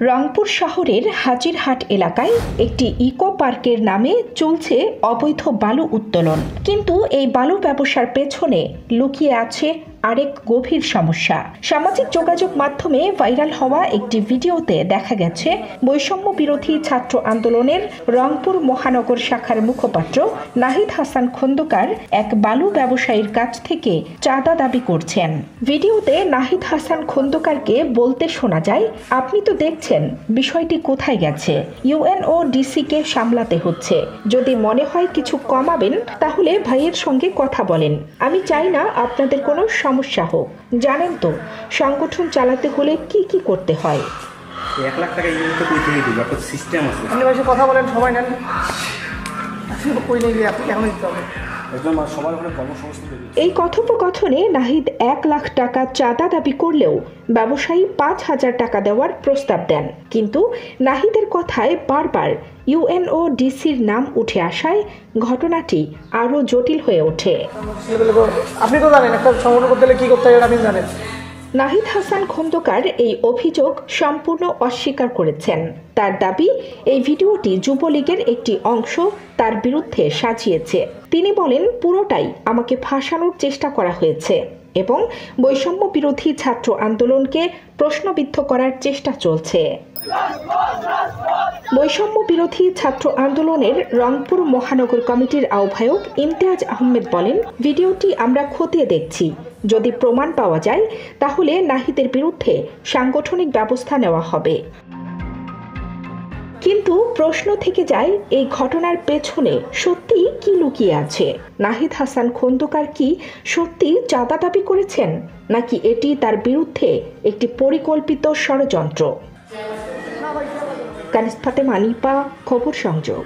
রংপুর শহরের হাজিরহাট এলাকায় একটি ইকো পার্কের নামে চলছে অবৈধ বালু উত্তোলন। কিন্তু এই বালু ব্যবসার পেছনে লুকিয়ে আছে আরেক গভীর সমস্যা। সামাজিক যোগাযোগ মাধ্যমে ভাইরাল হওয়া একটি ভিডিওতে দেখা গেছে বৈষম্য বিরোধী ছাত্র আন্দোলনের রংপুর মহানগর শাখার মুখপাত্র নাহিদ হাসান খন্দকার এক বালু ব্যবসায়ীর কাছ থেকে চাঁদা দাবি করছেন। ভিডিওতে নাহিদ হাসান খন্দকারকে বলতে শোনা যায়, আপনি তো দেখছেন বিষয়টি কোথায় গেছে, ইউএনওডিসি কে সামলাতে হচ্ছে। যদি মনে হয় কিছু কমাবেন তাহলে ভাইয়ের সঙ্গে কথা বলেন। আমি চাই না আপনাদের কোনো সমস্যা হোক। জানেন তো সংগঠন চালাতে হলে কি কি করতে হয়। 1 লাখ টাকা ইউনিটে কই থেকে দিব, একটা সিস্টেম আছে। আপনি ভাই কথা বলেন, সময় নেন। কই নেই গিয়ে আপনি এখন দিতে হবে। এই কথোপকথনে নাহিদ 1 লাখ টাকা চাঁদা দাবি করলেও ব্যবসায়ী 5,000 টাকা দেওয়ার প্রস্তাব দেন। কিন্তু নাহিদের কথায় বারবার ইউএনওডিসির নাম উঠে আসায় ঘটনাটি আরও জটিল হয়ে ওঠে। আপনি তো জানেন একটা সংগঠন করতে হলে কি করতে হয়, আপনি জানেন। নাহিদ হাসান খন্দকার এই অভিযোগ সম্পূর্ণ অস্বীকার করেছেন। তার দাবি, এই ভিডিওটি যুবলীগের একটি অংশ তার বিরুদ্ধে সাজিয়েছে। তিনি বলেন, পুরোটাই আমাকে ফাঁসানোর চেষ্টা করা হয়েছে এবং বৈষম্য বিরোধী ছাত্র আন্দোলনকে প্রশ্নবিদ্ধ করার চেষ্টা চলছে। বৈষম্য বিরোধী ছাত্র আন্দোলনের রংপুর মহানগর কমিটির আহ্বায়ক ইমতিয়াজ আহমেদ বলেন, ভিডিওটি আমরা খতিয়ে দেখছি। যদি প্রমাণ পাওয়া যায় তাহলে নাহিদের বিরুদ্ধে সাংগঠনিক ব্যবস্থা নেওয়া হবে। কিন্তু প্রশ্ন থেকে যায়, এই ঘটনার পেছনে সত্যি কি লুকিয়ে আছে? নাহিদ হাসান খন্দকার কি সত্যি চাঁদা দাবি করেছেন, নাকি এটি তার বিরুদ্ধে একটি পরিকল্পিত ষড়যন্ত্র? কানিজ ফাতেমা নিপা, খবর সংযোগ।